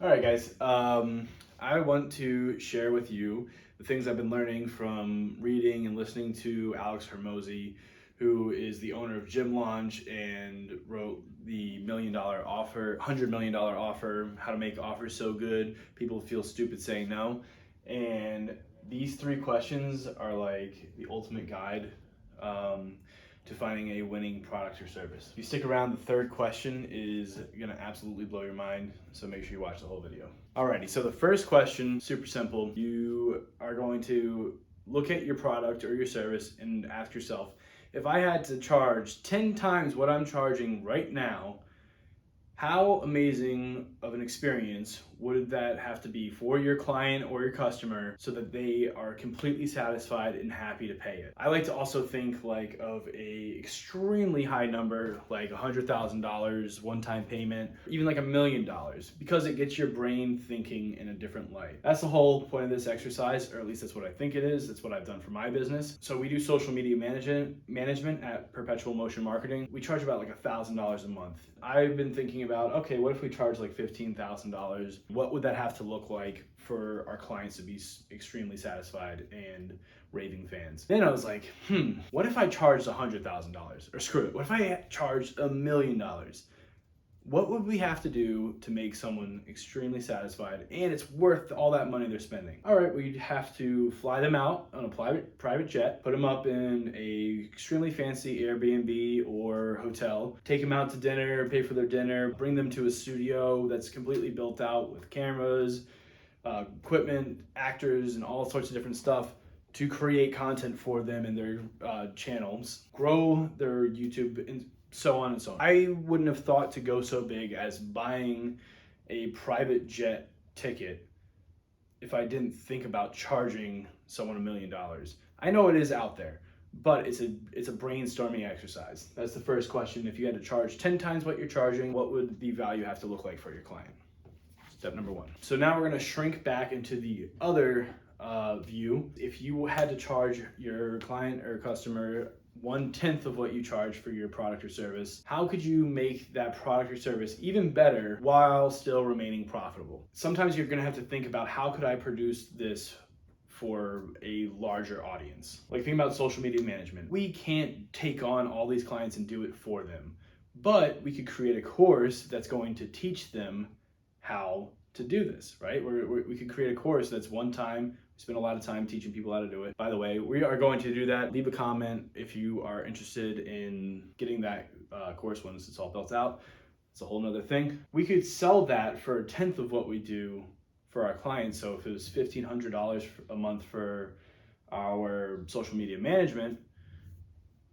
All right, guys. I want to share with you the things I've been learning from reading and listening to Alex Hermosi, who is the owner of Gym Launch and wrote the $1 million offer, $100 million offer, how to make offers so good people feel stupid saying no. And these three questions are like the ultimate guide to finding a winning product or service. If you stick around, the third question is gonna absolutely blow your mind, so make sure you watch the whole video. Alrighty, so the first question, super simple. You are going to look at your product or your service and ask yourself, if I had to charge 10 times what I'm charging right now, how amazing of an experience would that have to be for your client or your customer so that they are completely satisfied and happy to pay it? I like to also think like of a extremely high number, like $100,000 one-time payment, even like $1 million, because it gets your brain thinking in a different light. That's the whole point of this exercise, or at least that's what I think it is. That's what I've done for my business. So we do social media management at Perpetual Motion Marketing. We charge about like $1,000 a month. I've been thinking about, okay, what if we charge like $15,000? What would that have to look like for our clients to be extremely satisfied and raving fans? Then I was like, what if I charged $100,000? Or screw it, what if I charged $1 million? What would we have to do to make someone extremely satisfied and it's worth all that money they're spending? All right, we'd have to fly them out on a private jet, put them up in a extremely fancy Airbnb or hotel, take them out to dinner, pay for their dinner, bring them to a studio that's completely built out with cameras, equipment, actors, and all sorts of different stuff to create content for them in their channels, grow their YouTube, and so on and so on. I wouldn't have thought to go so big as buying a private jet ticket if I didn't think about charging someone $1 million. I know it is out there, but it's a brainstorming exercise. That's the first question. If you had to charge 10 times what you're charging, what would the value have to look like for your client? Step number one. So now we're gonna shrink back into the other view. If you had to charge your client or customer 1/10 of what you charge for your product or service, how could you make that product or service even better while still remaining profitable? Sometimes you're gonna have to think about, how could I produce this for a larger audience? Like, think about social media management. We can't take on all these clients and do it for them, but we could create a course that's going to teach them how to do this, right? We could create a course that's one time. We spend a lot of time teaching people how to do it. By the way, we are going to do that. Leave a comment if you are interested in getting that course once it's all built out. It's a whole nother thing. We could sell that for 1/10 of what we do for our clients. So if it was $1,500 a month for our social media management,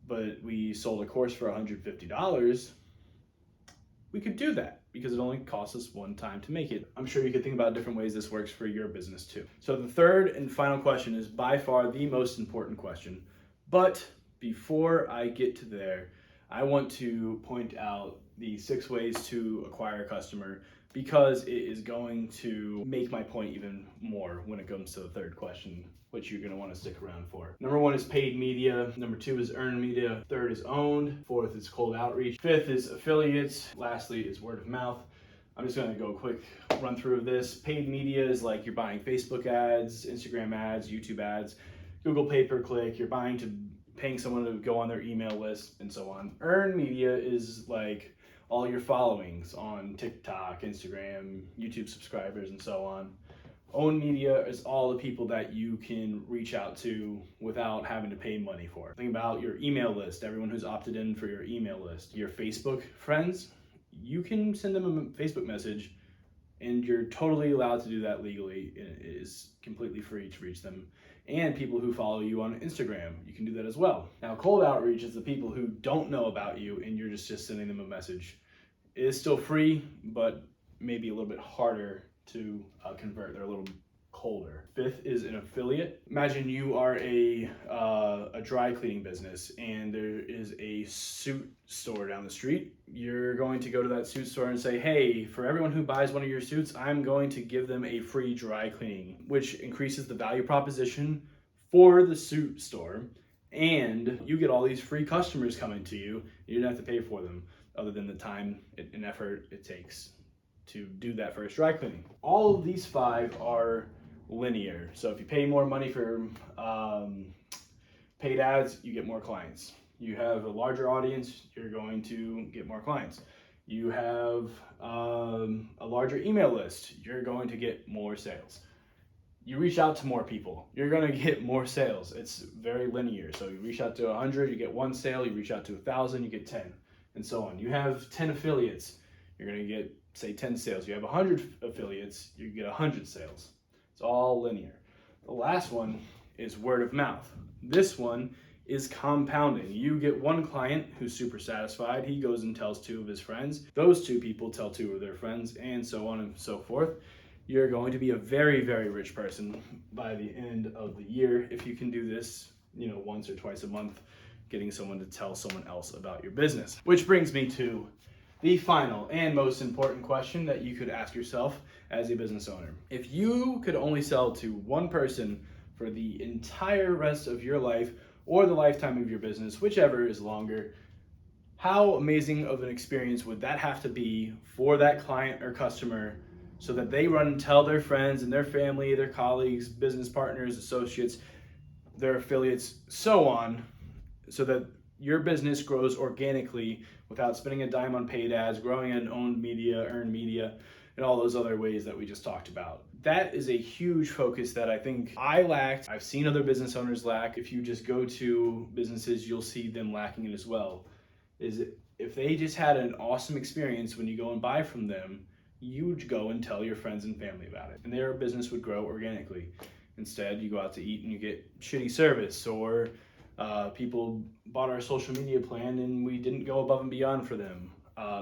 but we sold a course for $150, we could do that because it only costs us one time to make it. I'm sure you could think about different ways this works for your business too. So the third and final question is by far the most important question. But before I get to there, I want to point out the 6 ways to acquire a customer, because it is going to make my point even more when it comes to the third question, which you're going to want to stick around for. Number 1 is paid media. Number 2 is earned media. Third is owned. Fourth is cold outreach. Fifth is affiliates. Lastly is word of mouth. I'm just going to go a quick run through of this. Paid media is like you're buying Facebook ads, Instagram ads, YouTube ads, Google pay-per-click. You're paying someone to go on their email list and so on. Earned media is like all your followings on TikTok, Instagram, YouTube subscribers, and so on. Owned media is all the people that you can reach out to without having to pay money for. Think about your email list, everyone who's opted in for your email list. Your Facebook friends, you can send them a Facebook message and you're totally allowed to do that legally. It is completely free to reach them. And people who follow you on Instagram, you can do that as well. Now, cold outreach is the people who don't know about you and you're just sending them a message. It is still free, but maybe a little bit harder to convert. They're a little colder. Fifth is an affiliate. Imagine you are a dry cleaning business and there is a suit store down the street. You're going to go to that suit store and say, hey, for everyone who buys one of your suits, I'm going to give them a free dry cleaning, which increases the value proposition for the suit store. And you get all these free customers coming to you. You don't have to pay for them other than the time and effort it takes to do that first dry cleaning. All of these 5 are linear. So if you pay more money for paid ads, you get more clients. You have a larger audience, you're going to get more clients. You have a larger email list, you're going to get more sales. You reach out to more people, you're going to get more sales. It's very linear. So you reach out to 100, you get 1 sale. You reach out to 1,000, you get 10, and so on. You have 10 affiliates, you're going to get, say, 10 sales. You have 100 affiliates, you get 100 sales. It's all linear. The last one is word of mouth. This one is compounding. You get 1 client who's super satisfied, he goes and tells 2 of his friends, those 2 people tell 2 of their friends, and so on and so forth. You're going to be a very, very rich person by the end of the year if you can do this, once or twice a month, getting someone to tell someone else about your business. Which brings me to the final and most important question that you could ask yourself as a business owner. If you could only sell to 1 person for the entire rest of your life or the lifetime of your business, whichever is longer, how amazing of an experience would that have to be for that client or customer so that they run and tell their friends and their family, their colleagues, business partners, associates, their affiliates, so on, so that your business grows organically without spending a dime on paid ads, growing an owned media, earned media, and all those other ways that we just talked about. That is a huge focus that I think I lacked. I've seen other business owners lack. If you just go to businesses, you'll see them lacking it as well. Is if they just had an awesome experience when you go and buy from them, you would go and tell your friends and family about it, and their business would grow organically. Instead, you go out to eat and you get shitty service, or people bought our social media plan and we didn't go above and beyond for them,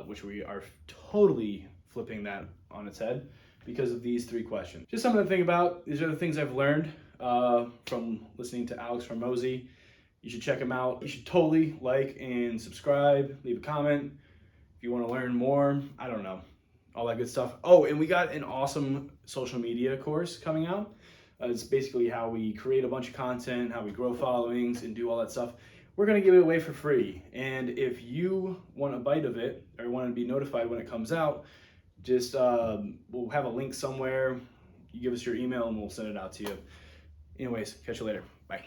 which we are totally flipping that on its head because of these 3 questions. Just something to think about. These are the things I've learned from listening to Alex Hormozi. You should check him out. You should totally like and subscribe, leave a comment if you want to learn more. I don't know, all that good stuff. Oh, and we got an awesome social media course coming out. It's basically how we create a bunch of content, how we grow followings and do all that stuff. We're going to give it away for free. And if you want a bite of it or want to be notified when it comes out, just we'll have a link somewhere. You give us your email and we'll send it out to you. Anyways, catch you later. Bye.